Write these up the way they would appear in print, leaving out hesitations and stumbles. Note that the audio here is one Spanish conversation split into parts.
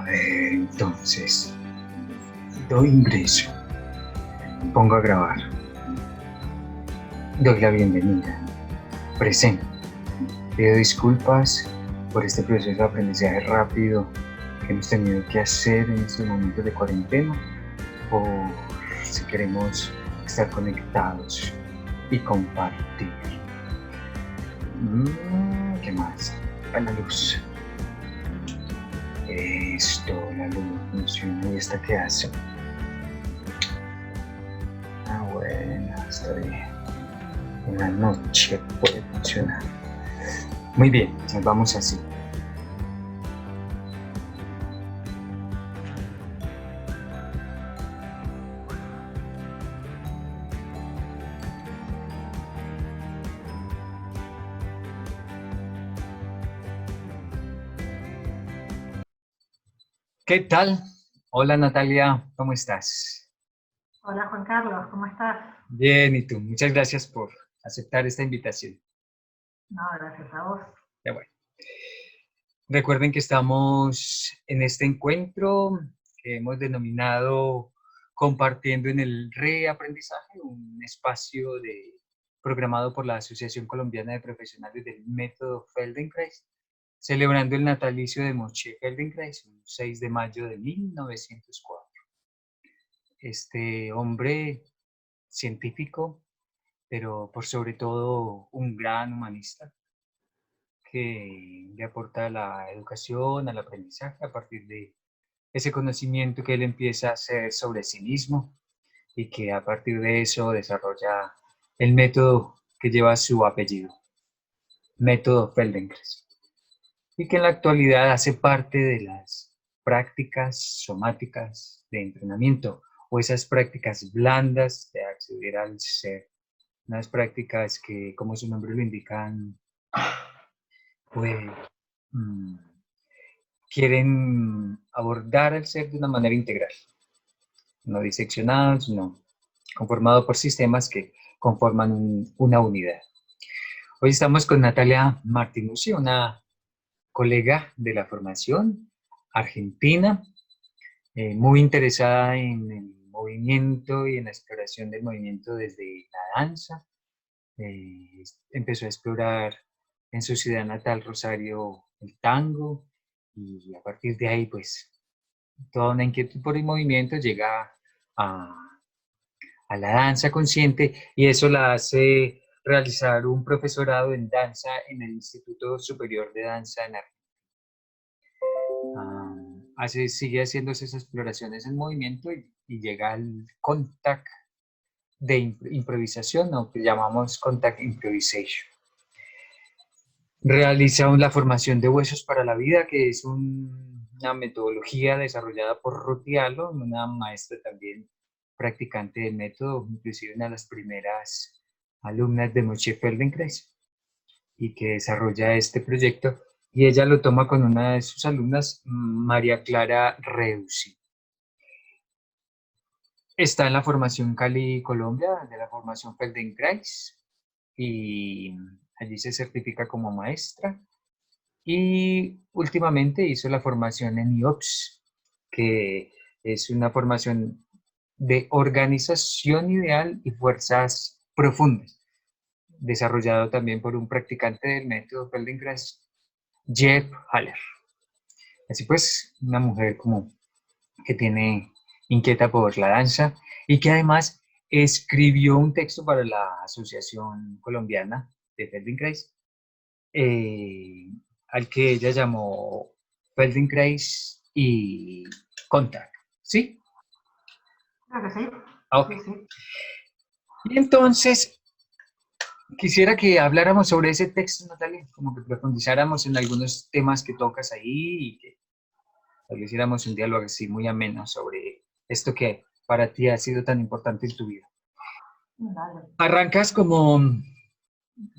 Entonces, doy ingreso, pongo a grabar, doy la bienvenida, presento, pido disculpas por este proceso de aprendizaje rápido que hemos tenido que hacer en estos momentos de cuarentena, por si queremos estar conectados y compartir. ¿Qué más? A la luz. Esto, la luz funciona. ¿Y esta qué hace? Bueno, está bien. En la noche puede funcionar. Muy bien, nos vamos así. ¿Qué tal? Hola Natalia, ¿cómo estás? Hola Juan Carlos, ¿cómo estás? Bien, ¿y tú? Muchas gracias por aceptar esta invitación. No, gracias a vos. Ya bueno. Recuerden que estamos en este encuentro que hemos denominado Compartiendo en el Reaprendizaje, un espacio programado por la Asociación Colombiana de Profesionales del Método Feldenkrais, celebrando el natalicio de Moshe Feldenkrais, un 6 de mayo de 1904. Este hombre científico, pero por sobre todo un gran humanista, que le aporta a la educación, al aprendizaje, a partir de ese conocimiento que él empieza a hacer sobre sí mismo y que a partir de eso desarrolla el método que lleva su apellido, método Feldenkrais, y que en la actualidad hace parte de las prácticas somáticas de entrenamiento o esas prácticas blandas de acceder al ser, unas prácticas que, como su nombre lo indican, pues quieren abordar el ser de una manera integral, no diseccionado, sino conformado por sistemas que conforman una unidad. Hoy estamos con Natalia Martinuzzi, una colega de la formación argentina, muy interesada en el movimiento y en la exploración del movimiento desde la danza. Empezó a explorar en su ciudad natal, Rosario, el tango, y a partir de ahí, pues, toda una inquietud por el movimiento llega a, a la danza consciente, y eso la hace realizar un profesorado en danza en el Instituto Superior de Danza en Argentina. Sigue haciendo esas exploraciones en movimiento y llega al contact de improvisación, o que llamamos contact improvisation. Realiza la formación de Huesos para la Vida, que es una metodología desarrollada por Ruth Diallo, una maestra también practicante del método, inclusive una de las primeras alumnas de Moshe Feldenkrais, y que desarrolla este proyecto, y ella lo toma con una de sus alumnas, María Clara Reusi. Está en la formación Cali, Colombia, de la formación Feldenkrais, y allí se certifica como maestra. Y últimamente hizo la formación en IOPS, que es una formación de organización ideal y fuerzas profundas, desarrollado también por un practicante del método Feldenkrais, Jeff Haller. Así pues, una mujer como que tiene inquieta por la danza y que además escribió un texto para la Asociación Colombiana de Feldenkrais, al que ella llamó Feldenkrais y Contact, ¿sí? Creo que sí. Ok. Sí, sí. Y entonces, quisiera que habláramos sobre ese texto, Natalia, como que profundizáramos en algunos temas que tocas ahí y que hiciéramos un diálogo así muy ameno sobre esto que para ti ha sido tan importante en tu vida. Vale. Arrancas como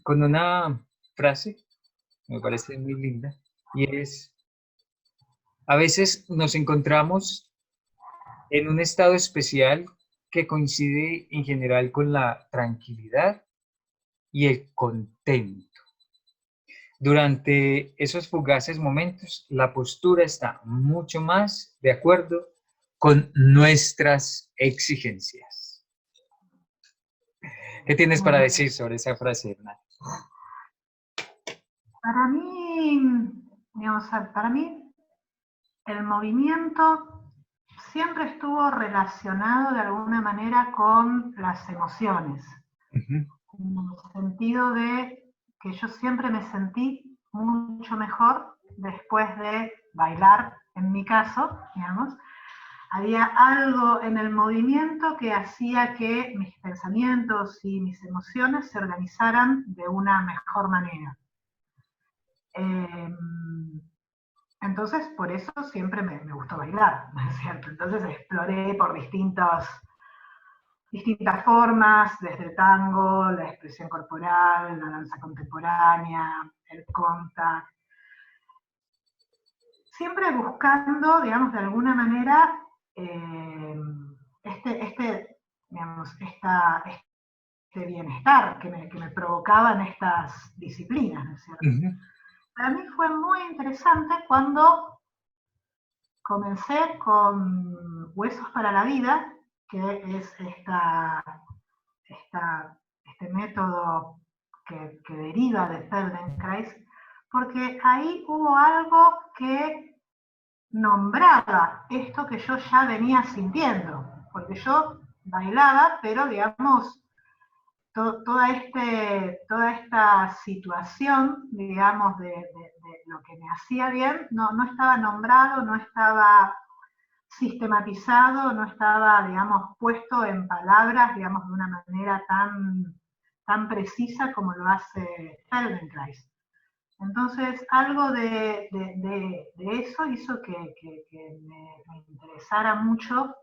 con una frase que me parece muy linda, y es: a veces nos encontramos en un estado especial que coincide en general con la tranquilidad y el contento. Durante esos fugaces momentos, la postura está mucho más de acuerdo con nuestras exigencias. ¿Qué tienes para decir sobre esa frase, Hernán? Para mí, digamos, para mí el movimiento siempre estuvo relacionado de alguna manera con las emociones. En el sentido de que yo siempre me sentí mucho mejor después de bailar, en mi caso, digamos. Había algo en el movimiento que hacía que mis pensamientos y mis emociones se organizaran de una mejor manera. Entonces, por eso siempre me gustó bailar, ¿no es cierto? Entonces exploré por distintas formas, desde el tango, la expresión corporal, la danza contemporánea, el contact. Siempre buscando, digamos, de alguna manera, digamos, este bienestar que me provocaban estas disciplinas, ¿no es cierto? Para mí fue muy interesante cuando comencé con Huesos para la Vida, que es este método que deriva de Feldenkrais, porque ahí hubo algo que nombraba esto que yo ya venía sintiendo, porque yo bailaba, pero digamos, toda esta situación, digamos, de lo que me hacía bien, no estaba nombrado, no estaba sistematizado, no estaba, digamos, puesto en palabras, digamos, de una manera tan precisa como lo hace Feldenkrais. Entonces, algo de eso hizo que me interesara mucho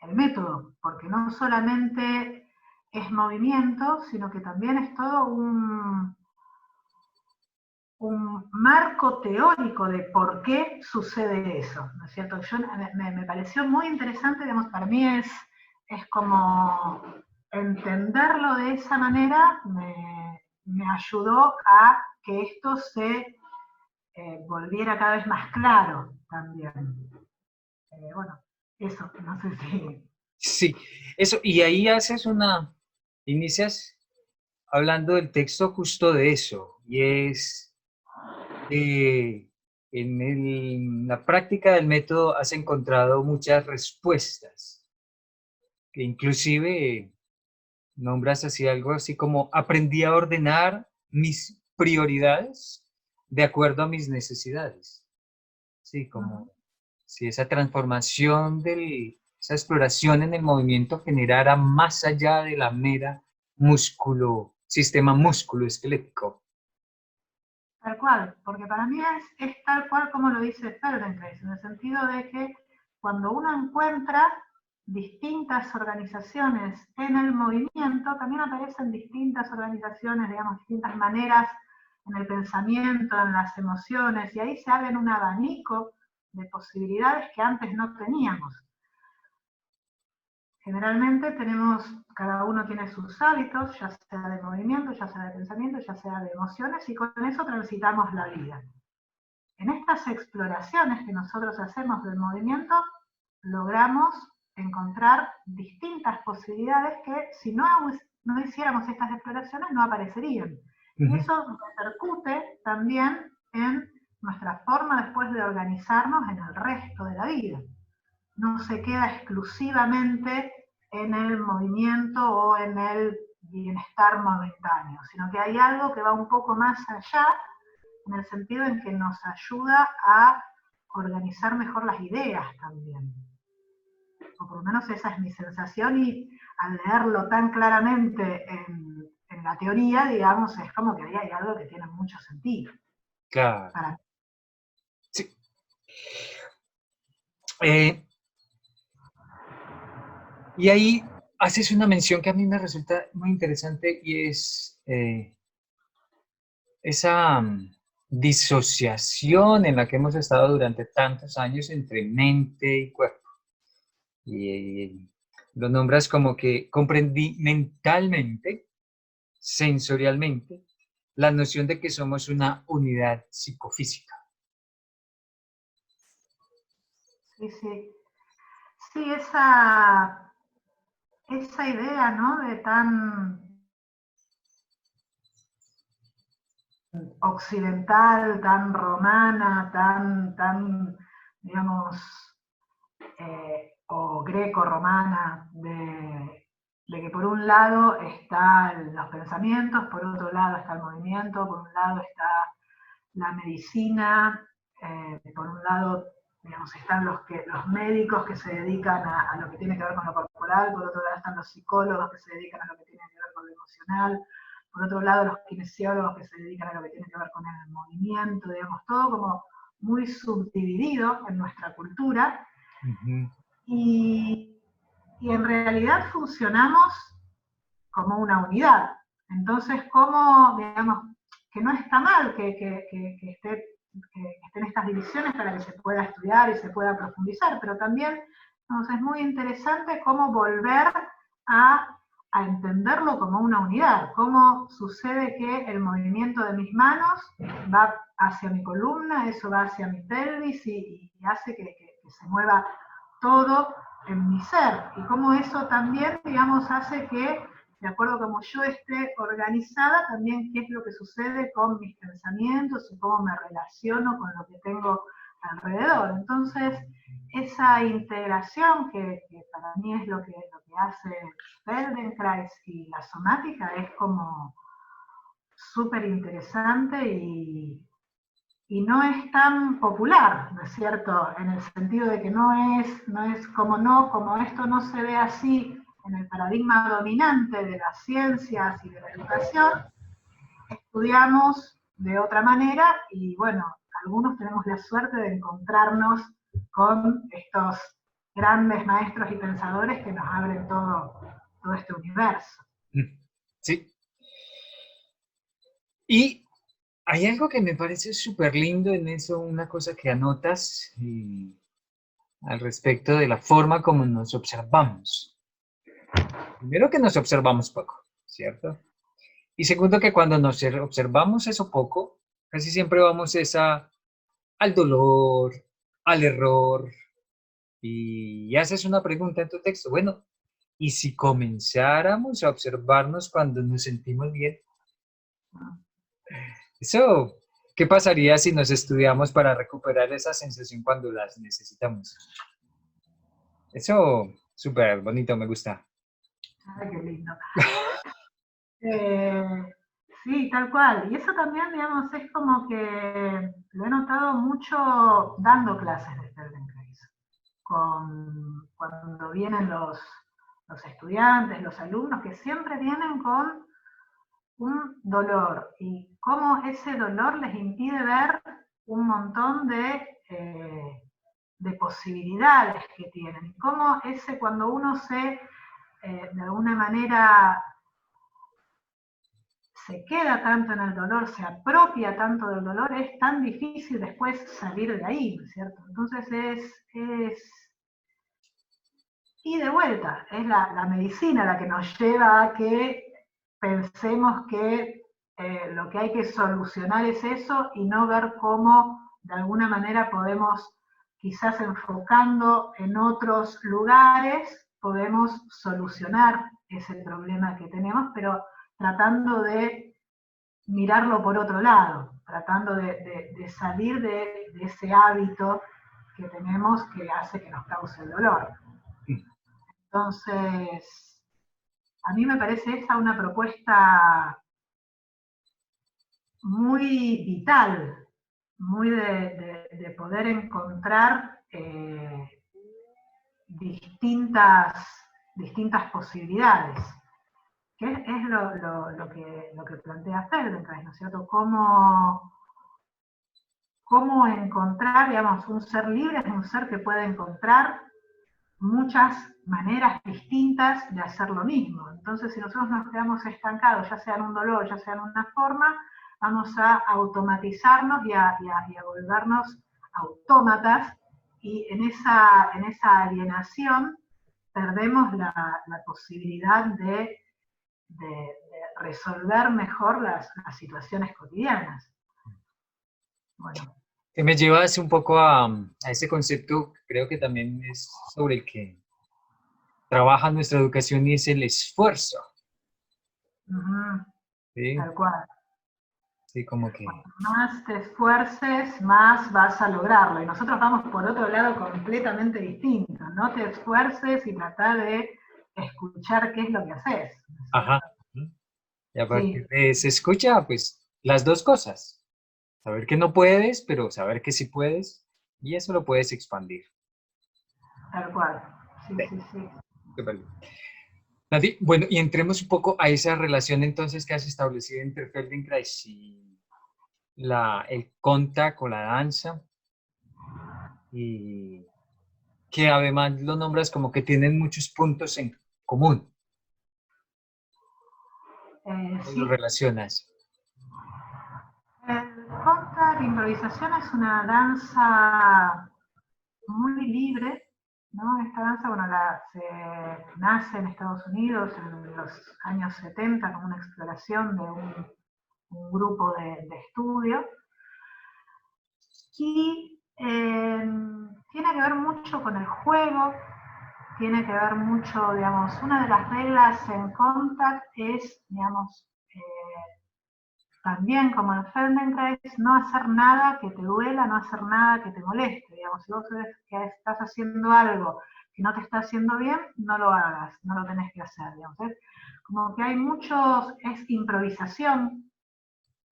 el método, porque no solamente es movimiento, sino que también es todo un marco teórico de por qué sucede eso, ¿no es cierto? Me pareció muy interesante, digamos, para mí es como entenderlo de esa manera me ayudó a que esto se volviera cada vez más claro también. Bueno, eso, no sé si... Sí, eso, y ahí inicias hablando del texto justo de eso, y es en la práctica del método has encontrado muchas respuestas, que inclusive nombras así algo así como aprendí a ordenar mis prioridades de acuerdo a mis necesidades. Sí, como si esa transformación esa exploración en el movimiento generara más allá de la mera sistema músculo esquelético. Tal cual, porque para mí es tal cual como lo dice Feldenkrais, en el sentido de que cuando uno encuentra distintas organizaciones en el movimiento, también aparecen distintas organizaciones, digamos, distintas maneras en el pensamiento, en las emociones, y ahí se abre un abanico de posibilidades que antes no teníamos. Generalmente cada uno tiene sus hábitos, ya sea de movimiento, ya sea de pensamiento, ya sea de emociones, y con eso transitamos la vida. En estas exploraciones que nosotros hacemos del movimiento, logramos encontrar distintas posibilidades que si no hiciéramos estas exploraciones no aparecerían. Y eso repercute también en nuestra forma después de organizarnos en el resto de la vida. No se queda exclusivamente en el movimiento o en el bienestar momentáneo, sino que hay algo que va un poco más allá, en el sentido en que nos ayuda a organizar mejor las ideas también. O por lo menos esa es mi sensación, y al leerlo tan claramente en la teoría, digamos, es como que ahí hay algo que tiene mucho sentido. Claro. Sí. Y ahí haces una mención que a mí me resulta muy interesante y es esa disociación en la que hemos estado durante tantos años entre mente y cuerpo. Y lo nombras como que comprendí mentalmente, sensorialmente, la noción de que somos una unidad psicofísica. Sí, sí. Sí, esa idea, ¿no? De tan occidental, tan romana, tan digamos, o greco-romana, de que por un lado están los pensamientos, por otro lado está el movimiento, por un lado está la medicina, por un lado, digamos, están los médicos que se dedican a lo que tiene que ver con lo corporal, por otro lado están los psicólogos que se dedican a lo que tiene que ver con lo emocional, por otro lado los kinesiólogos que se dedican a lo que tiene que ver con el movimiento, digamos, todo como muy subdividido en nuestra cultura. Uh-huh. Y en realidad funcionamos como una unidad. Entonces, ¿cómo, digamos, que no está mal que estén estas divisiones para que se pueda estudiar y se pueda profundizar, pero también es muy interesante cómo volver a entenderlo como una unidad, cómo sucede que el movimiento de mis manos va hacia mi columna, eso va hacia mi pelvis y hace que se mueva todo en mi ser, y cómo eso también, digamos, hace que, de acuerdo a cómo yo esté organizada, también qué es lo que sucede con mis pensamientos y cómo me relaciono con lo que tengo alrededor. Entonces, esa integración que para mí es lo que hace Feldenkrais y la somática es como súper interesante y no es tan popular, ¿no es cierto? En el sentido de que no es como esto no se ve así en el paradigma dominante de las ciencias y de la educación, estudiamos de otra manera y bueno, algunos tenemos la suerte de encontrarnos con estos grandes maestros y pensadores que nos abren todo este universo. Sí. Y hay algo que me parece súper lindo en eso, una cosa que anotas al respecto de la forma como nos observamos. Primero que nos observamos poco, ¿cierto? Y segundo que cuando nos observamos eso poco, casi siempre vamos al dolor, al error, y haces una pregunta en tu texto. Bueno, ¿y si comenzáramos a observarnos cuando nos sentimos bien? Eso, ¿qué pasaría si nos estudiamos para recuperar esa sensación cuando las necesitamos? Eso, súper bonito, me gusta. Ay, qué lindo. Sí, tal cual. Y eso también, digamos, es como que lo he notado mucho dando clases de Feldenkrais. Cuando vienen los estudiantes, los alumnos, que siempre vienen con un dolor y cómo ese dolor les impide ver un montón de posibilidades que tienen. Y cómo cuando uno de alguna manera se queda tanto en el dolor, se apropia tanto del dolor, es tan difícil después salir de ahí, ¿no es cierto? Entonces y de vuelta, es la medicina la que nos lleva a que pensemos que lo que hay que solucionar es eso y no ver cómo de alguna manera podemos, quizás enfocando en otros lugares, podemos solucionar ese problema que tenemos, pero tratando de mirarlo por otro lado, tratando de salir de ese hábito que tenemos que hace que nos cause el dolor. Entonces, a mí me parece esa una propuesta muy vital, muy de poder encontrar distintas posibilidades, que es lo que plantea Feldenkrais, ¿no es cierto? Cómo encontrar, digamos, un ser libre es un ser que puede encontrar muchas maneras distintas de hacer lo mismo. Entonces, si nosotros nos quedamos estancados, ya sea en un dolor, ya sea en una forma, vamos a automatizarnos y a volvernos autómatas, y en esa alienación perdemos la posibilidad de resolver mejor las situaciones cotidianas. Bueno. Que me llevas un poco a ese concepto, creo que también es sobre el que trabaja nuestra educación y es el esfuerzo. ¿Sí? Tal cual. Sí, como que... Cuanto más te esfuerces, más vas a lograrlo. Y nosotros vamos por otro lado completamente distinto. No te esfuerces y trata de escuchar qué es lo que haces. Ajá. Y a partir Sí, de se escucha, pues, las dos cosas. Saber que no puedes, pero saber que sí puedes. Y eso lo puedes expandir. tal cual. Sí, Sí, sí, sí. súper bien. Nati, bueno, y entremos un poco a esa relación entonces que has establecido entre Feldenkrais y el contact o la danza. Y que además lo nombras como que tienen muchos puntos en común. ¿Cómo lo Sí. relacionas? El contact, improvisación, es una danza muy libre, ¿no? Esta danza, bueno, se nace en Estados Unidos en los años 70 como una exploración de un grupo de estudio, y tiene que ver mucho con el juego, tiene que ver mucho, digamos, una de las reglas en contact es, digamos, también como en Feldenkrais, no hacer nada que te duela, no hacer nada que te moleste. Digamos, si vos ves que estás haciendo algo que no te está haciendo bien, no lo hagas, no lo tenés que hacer. Digamos, ¿eh? Como que hay muchos, es improvisación,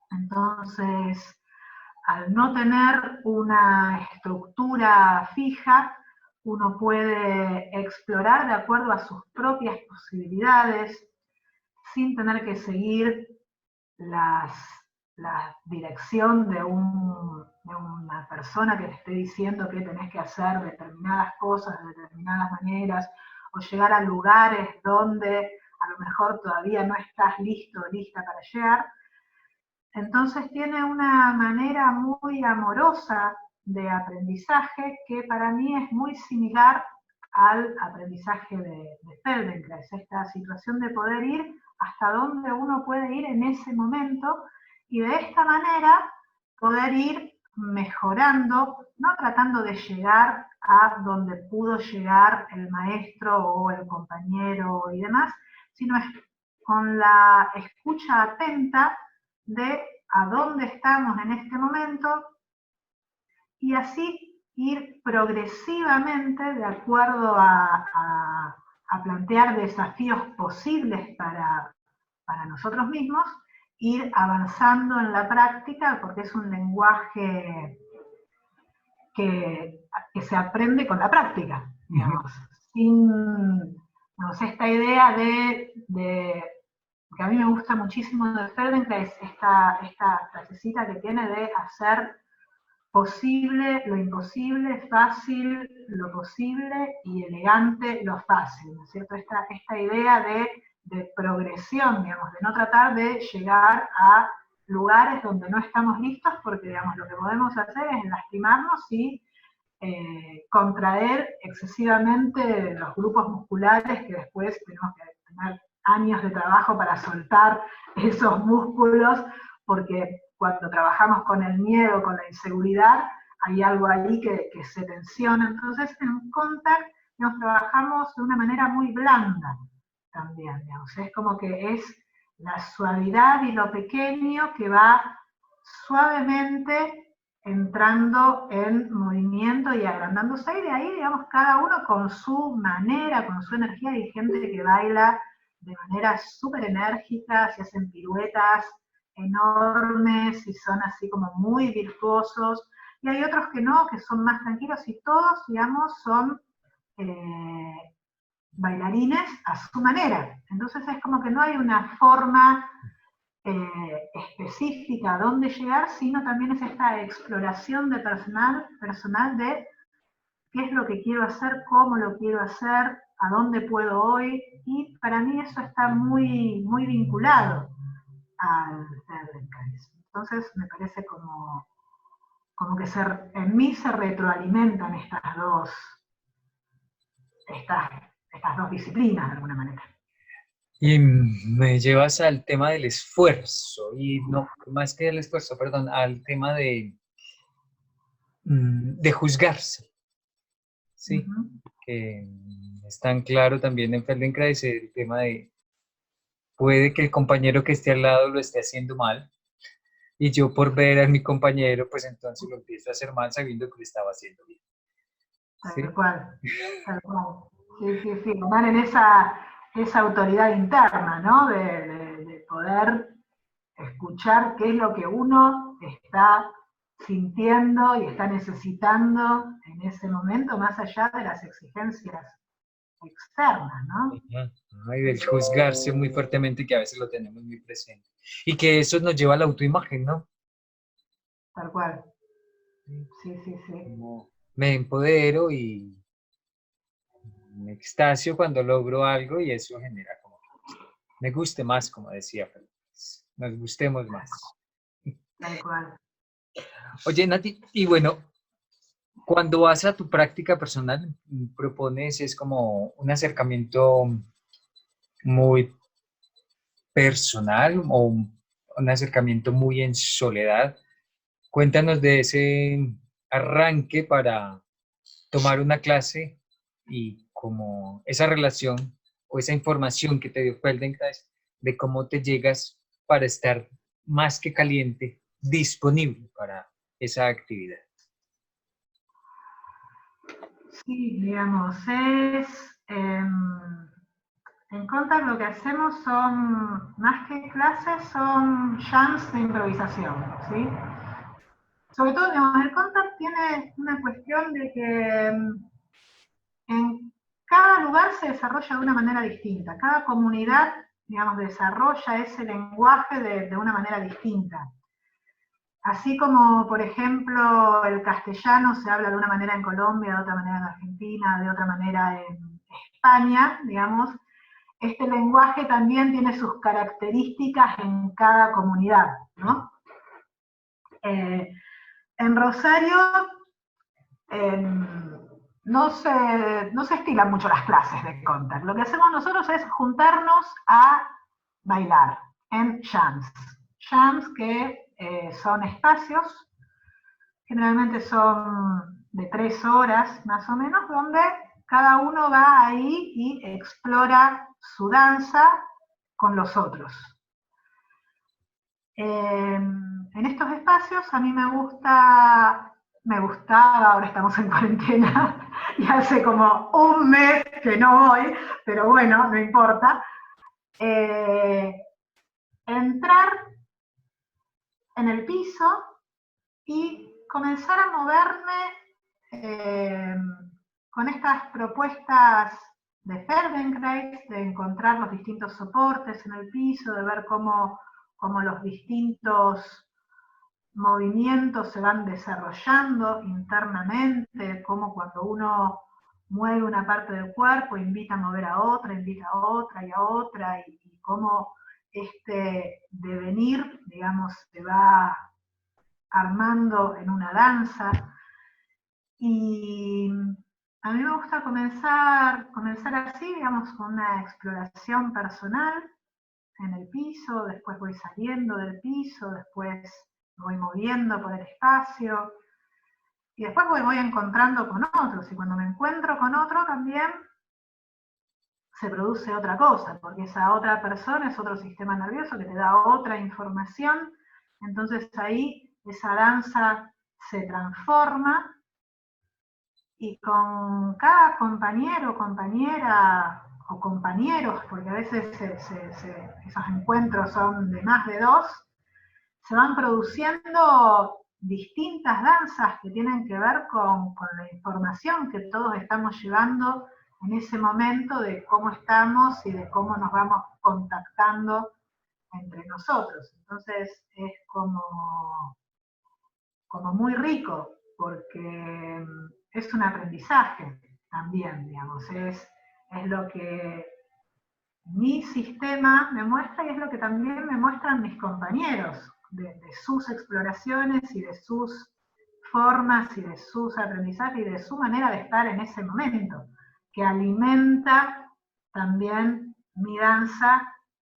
entonces al no tener una estructura fija, uno puede explorar de acuerdo a sus propias posibilidades, sin tener que seguir la dirección de una persona que te esté diciendo que tenés que hacer determinadas cosas de determinadas maneras, o llegar a lugares donde a lo mejor todavía no estás listo o lista para llegar. Entonces tiene una manera muy amorosa de aprendizaje que para mí es muy similar al aprendizaje de Feldenkrais, esta situación de poder ir hasta donde uno puede ir en ese momento y de esta manera poder ir mejorando, no tratando de llegar a donde pudo llegar el maestro o el compañero y demás, sino con la escucha atenta de a dónde estamos en este momento y así ir progresivamente de acuerdo a plantear desafíos posibles para nosotros mismos, ir avanzando en la práctica porque es un lenguaje que se aprende con la práctica, digamos, sin digamos, esta idea de que a mí me gusta muchísimo de Feldenkrais, esta frasecita que tiene de hacer posible lo imposible, fácil lo posible y elegante lo fácil, ¿no es cierto? Esta idea de progresión, digamos, de no tratar de llegar a lugares donde no estamos listos, porque, digamos, lo que podemos hacer es lastimarnos y contraer excesivamente los grupos musculares que después tenemos que tener años de trabajo para soltar esos músculos, porque cuando trabajamos con el miedo, con la inseguridad, hay algo ahí que se tensiona. Entonces, en contact nos trabajamos de una manera muy blanda también, digamos. Es como que es la suavidad y lo pequeño que va suavemente entrando en movimiento y agrandándose, y de ahí, digamos, cada uno con su manera, con su energía. Hay gente que baila de manera súper enérgica, se hacen piruetas enormes y son así como muy virtuosos, y hay otros que no, que son más tranquilos, y todos, digamos, son bailarines a su manera. Entonces es como que no hay una forma específica a dónde llegar, sino también es esta exploración de personal de qué es lo que quiero hacer, cómo lo quiero hacer, a dónde puedo hoy, y para mí eso está muy, muy vinculado al Feldenkrais. Entonces me parece como que en mí se retroalimentan estas dos disciplinas de alguna manera. Y me llevas al tema del esfuerzo, y no, más que el esfuerzo, perdón, al tema de juzgarse, ¿sí? Ujú. Que es tan claro también en Feldenkrais el tema de, puede que el compañero que esté al lado lo esté haciendo mal, y yo por ver a mi compañero, pues entonces lo empiezo a hacer mal sabiendo que lo estaba haciendo bien, Tal ¿sí? cual, tal cual. Sí, sí, sí, tomar en esa autoridad interna, ¿no? De poder escuchar qué es lo que uno está sintiendo y está necesitando en ese momento, más allá de las exigencias externas, ¿no? Ay, del juzgarse muy fuertemente, que a veces lo tenemos muy presente. Y que eso nos lleva a la autoimagen, ¿no? Tal cual. Sí, sí, sí. Como me empodero y me extasio cuando logro algo, y eso genera como que me guste más, como decía Félix. Nos gustemos más. Tal cual. Oye, Nati, y bueno, cuando vas a tu práctica personal, propones, es como un acercamiento muy personal o un acercamiento muy en soledad. Cuéntanos de ese arranque para tomar una clase, y como esa relación o esa información que te dio Feldenkrais de cómo te llegas para estar más que caliente, disponible para esa actividad. Sí, digamos, en Contact lo que hacemos son, más que clases, son jams de improvisación, ¿sí? Sobre todo, digamos, el Contact tiene una cuestión de que en cada lugar se desarrolla de una manera distinta, cada comunidad, digamos, desarrolla ese lenguaje de una manera distinta. Así como, por ejemplo, el castellano se habla de una manera en Colombia, de otra manera en Argentina, de otra manera en España, digamos, este lenguaje también tiene sus características en cada comunidad, ¿no? En Rosario no se estilan mucho las clases de contact. Lo que hacemos nosotros es juntarnos a bailar en jams. Jams que son espacios, generalmente son de 3 horas más o menos, donde cada uno va ahí y explora su danza con los otros. En estos espacios a mí me gustaba, ahora estamos en cuarentena y hace como un mes que no voy, pero bueno, no importa, entrar en el piso y comenzar a moverme eh, con estas propuestas de Feldenkrais, de encontrar los distintos soportes en el piso, de ver cómo los distintos movimientos se van desarrollando internamente, cómo cuando uno mueve una parte del cuerpo invita a mover a otra, invita a otra y a otra, y cómo este devenir, digamos, se va armando en una danza. Y a mí me gusta comenzar así, digamos, con una exploración personal en el piso, después voy saliendo del piso, después me voy moviendo por el espacio, y después me voy encontrando con otros, y cuando me encuentro con otro también se produce otra cosa, porque esa otra persona es otro sistema nervioso que te da otra información, entonces ahí esa danza se transforma, y con cada compañero, compañera o compañeros, porque a veces esos encuentros son de más de 2, se van produciendo distintas danzas que tienen que ver con la información que todos estamos llevando en ese momento de cómo estamos y de cómo nos vamos contactando entre nosotros. Entonces es como muy rico, porque es un aprendizaje también, digamos, es lo que mi sistema me muestra y es lo que también me muestran mis compañeros de sus exploraciones y de sus formas y de sus aprendizajes y de su manera de estar en ese momento, que alimenta también mi danza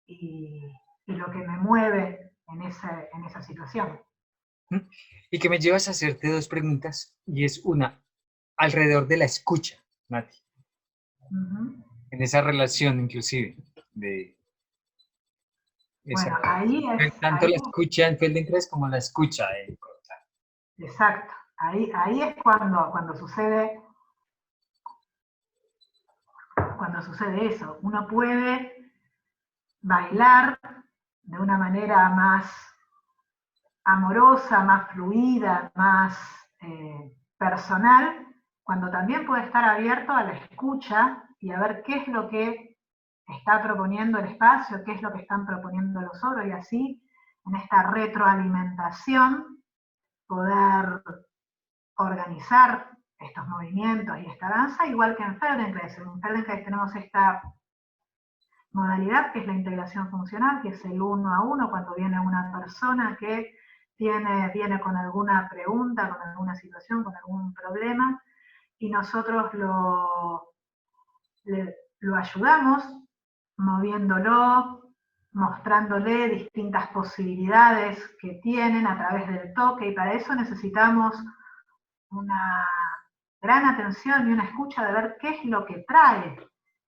y, y lo que me mueve en esa situación. Y que me llevas a hacerte dos preguntas, y es una, alrededor de la escucha, Nati, en esa relación inclusive, de esa, Bueno, tanto ahí la escucha en Feldenkrais como la escucha en Kontakt. exacto, ahí es cuando sucede eso. Uno puede bailar de una manera más amorosa, más fluida, más personal, cuando también puede estar abierto a la escucha y a ver qué es lo que está proponiendo el espacio, qué es lo que están proponiendo los otros, y así, en esta retroalimentación, poder organizar estos movimientos y esta danza, igual que en Feldenkrais. En Feldenkrais tenemos esta modalidad que es la integración funcional, que es el 1 a 1, cuando viene una persona que viene con alguna pregunta, con alguna situación, con algún problema, y nosotros lo ayudamos moviéndolo, mostrándole distintas posibilidades que tienen a través del toque, y para eso necesitamos una gran atención y una escucha de ver qué es lo que trae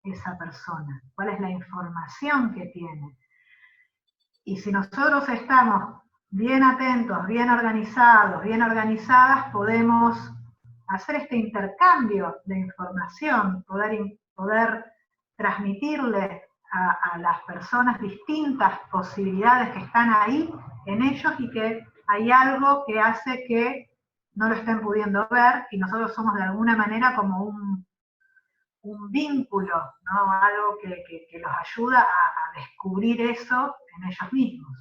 esa persona, cuál es la información que tiene. Y si nosotros estamos bien atentos, bien organizados, bien organizadas, podemos hacer este intercambio de información, poder transmitirle a las personas distintas posibilidades que están ahí en ellos, y que hay algo que hace que no lo estén pudiendo ver, y nosotros somos de alguna manera como un vínculo, ¿no? Algo que los ayuda a descubrir eso en ellos mismos.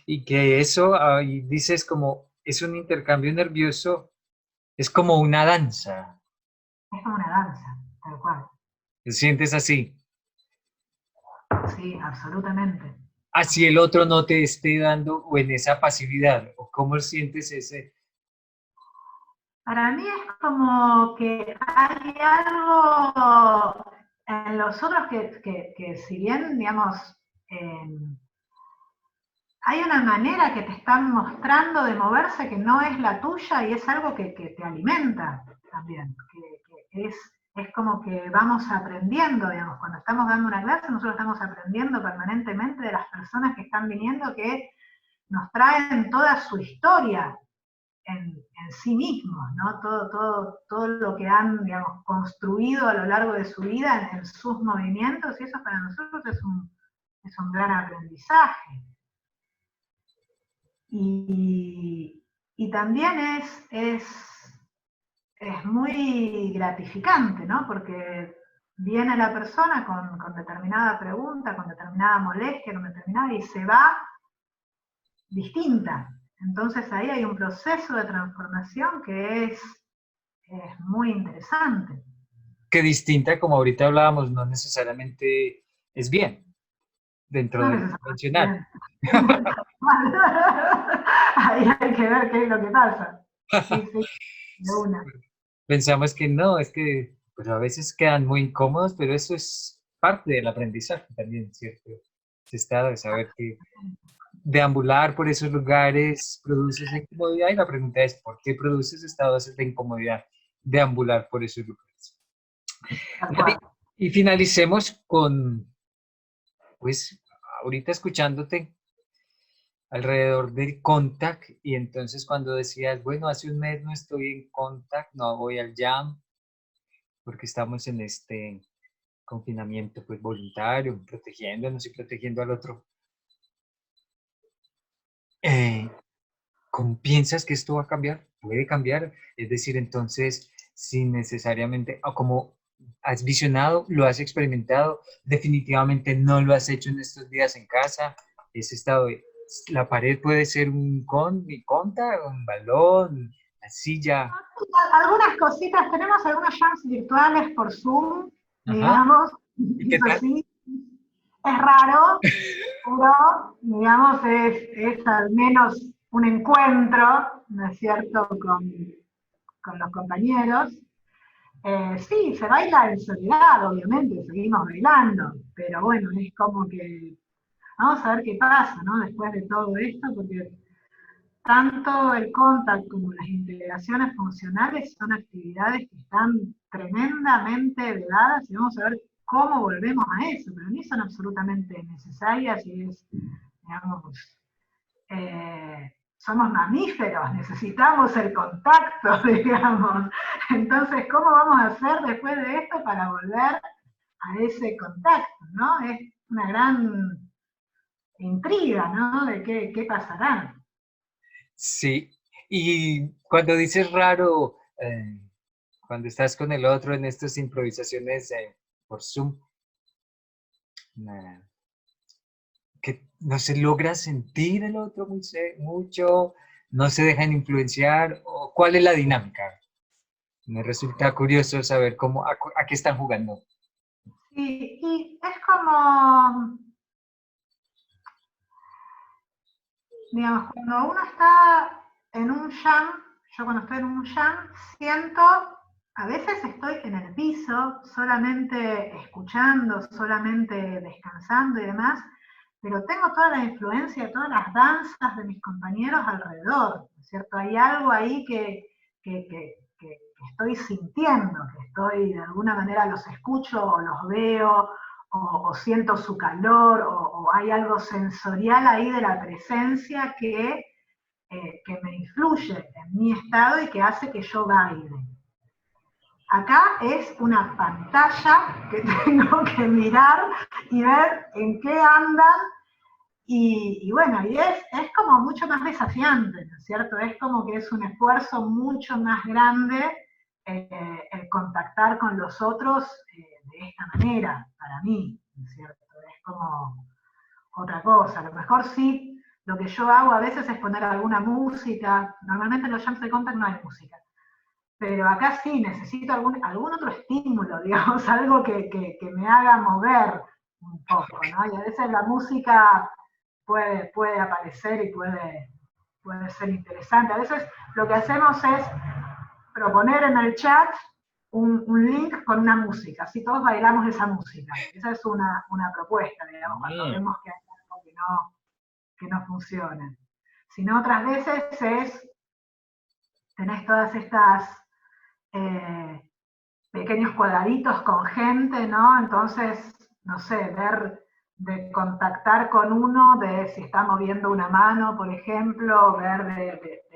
Y que eso, ahí dices como, es un intercambio nervioso, es como una danza. Es como una danza, tal cual. ¿Te sientes así? Sí, absolutamente. Así el otro no te esté dando, o en esa pasividad, o cómo sientes ese. Para mí es como que hay algo en los otros que si bien, digamos, hay una manera que te están mostrando de moverse que no es la tuya, y es algo que te alimenta también, que es como que vamos aprendiendo, digamos, cuando estamos dando una clase nosotros estamos aprendiendo permanentemente de las personas que están viniendo, que nos traen toda su historia en sí mismos, ¿no? Todo lo que han, digamos, construido a lo largo de su vida en sus movimientos, y eso para nosotros es un gran aprendizaje. Y también es muy gratificante, ¿no? Porque viene la persona con determinada pregunta, con determinada molestia, con determinada, y se va distinta. Entonces ahí hay un proceso de transformación que es muy interesante. Que distinta, como ahorita hablábamos, no necesariamente es bien dentro No de lo convencional. necesariamente. Ahí hay que ver qué es lo que pasa. Sí, sí, de una. Pensamos que no, es que pues a veces quedan muy incómodos, pero eso es parte del aprendizaje también, ¿cierto? Ese estado de saber que deambular por esos lugares produce esa incomodidad, y la pregunta es, ¿por qué produce ese estado de incomodidad deambular por esos lugares? Tal cual. Y finalicemos con, pues, ahorita escuchándote alrededor del Contact, y entonces cuando decías, bueno, hace un mes no estoy en Contact, no voy al Jam, porque estamos en este confinamiento pues voluntario, protegiéndonos y protegiendo al otro. ¿Cómo piensas que esto va a cambiar? ¿Puede cambiar? Es decir, entonces, sin necesariamente, o como has visionado, lo has experimentado, definitivamente no lo has hecho en estos días en casa, ese estado de, la pared puede ser un conta, un balón, la silla. Algunas cositas, tenemos algunos jams virtuales por Zoom, Ajá. digamos, ¿Y qué eso tal? sí, es raro, pero digamos es al menos un encuentro, ¿no es cierto?, con los compañeros. Sí, se baila en soledad, obviamente, seguimos bailando, pero bueno, es como que Vamos a ver qué pasa, ¿no? Después de todo esto, porque tanto el contact como las integraciones funcionales son actividades que están tremendamente vedadas y vamos a ver cómo volvemos a eso. Para mí son absolutamente necesarias y es, digamos, somos mamíferos, necesitamos el contacto, digamos. Entonces, ¿cómo vamos a hacer después de esto para volver a ese contacto, ¿no? Es una gran intriga, ¿no? De qué pasará. Sí, y cuando dices raro, cuando estás con el otro en estas improvisaciones por Zoom, eh, que no se logra sentir el otro mucho, no se dejan influenciar, o cuál es la dinámica. Me resulta curioso saber cómo, a qué están jugando. Y es como, digamos, cuando uno está en un jam, yo cuando estoy en un jam, siento, a veces estoy en el piso, solamente escuchando, solamente descansando y demás, pero tengo toda la influencia, todas las danzas de mis compañeros alrededor, ¿no es cierto? Hay algo ahí que estoy sintiendo, que estoy, de alguna manera los escucho o los veo, o siento su calor, o hay algo sensorial ahí de la presencia que me influye en mi estado y que hace que yo baile. Acá es una pantalla que tengo que mirar y ver en qué andan y bueno, y es como mucho más desafiante, ¿no es cierto? Es como que es un esfuerzo mucho más grande el contactar con los otros de esta manera, para mí, ¿no es cierto? Es como otra cosa. A lo mejor sí, lo que yo hago a veces es poner alguna música. Normalmente en los jams de contact no hay música. Pero acá sí necesito algún otro estímulo, digamos, algo que me haga mover un poco, ¿no? Y a veces la música puede aparecer y puede ser interesante. A veces lo que hacemos es proponer en el chat un link con una música, así todos bailamos esa música. Esa es una propuesta, digamos, cuando vemos que hay algo que no funciona. Sino otras veces tenés todas estas pequeños cuadraditos con gente, ¿no? Entonces, no sé, de contactar con uno, de si está moviendo una mano, por ejemplo, ver de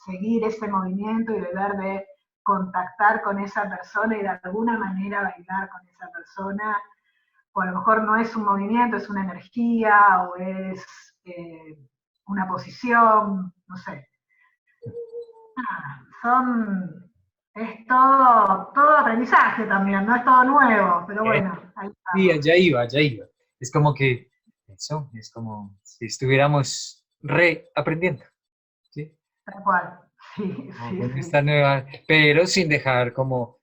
seguir ese movimiento y de ver de contactar con esa persona y de alguna manera bailar con esa persona, o a lo mejor no es un movimiento, es una energía, o es una posición, no sé. Es todo aprendizaje también, no es todo nuevo, pero bueno, ahí Sí, estamos. allá iba, allá iba. Es como que eso, es como si estuviéramos reaprendiendo, ¿sí? Tal cual. Sí, Como sí, con sí. esta nueva, pero sin dejar como,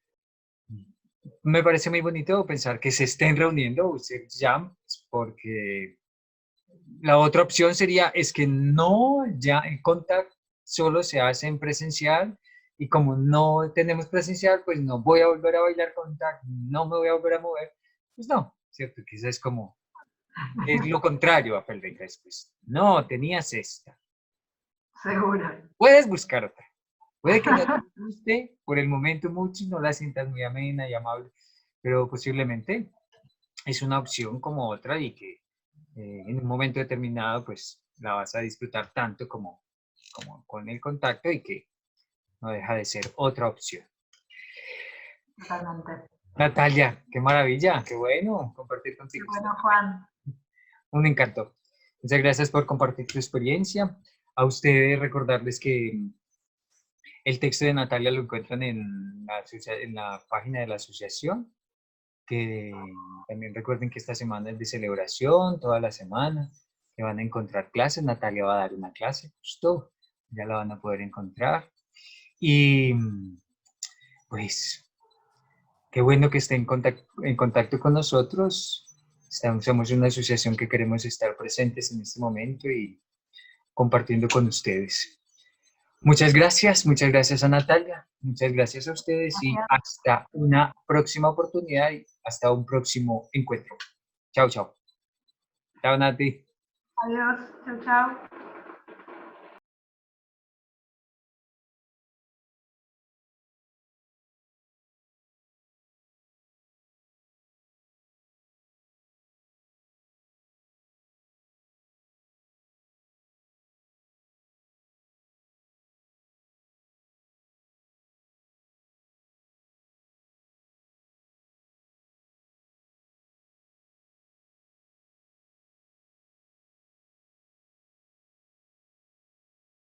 me parece muy bonito pensar que se estén reuniendo ustedes ya, porque la otra opción sería, es que no, ya el contact solo se hace en presencial y como no tenemos presencial, pues no voy a volver a bailar contact, no me voy a volver a mover. Pues no, ¿cierto? Quizás es como, es lo contrario a Feldenkrais, pues no, tenías esta. Seguro. Puedes buscar otra. Puede que no te guste por el momento mucho y no la sientas muy amena y amable, pero posiblemente es una opción como otra y que en un momento determinado pues la vas a disfrutar tanto como con el contacto y que no deja de ser otra opción. Totalmente. Natalia, qué maravilla, qué bueno compartir Qué contigo este bueno, momento. Juan. Un encanto. Muchas gracias por compartir tu experiencia. A ustedes recordarles que el texto de Natalia lo encuentran en la página de la asociación, que también recuerden que esta semana es de celebración, toda la semana, que van a encontrar clases. Natalia va a dar una clase, justo, ya la van a poder encontrar. Y pues, qué bueno que estén en contacto con nosotros. Somos una asociación que queremos estar presentes en este momento y compartiendo con ustedes. Muchas gracias a Natalia, muchas gracias a ustedes y Gracias. hasta una próxima oportunidad y hasta un próximo encuentro. Chao, chao. Chao, Nati. Adiós. Chau, chau.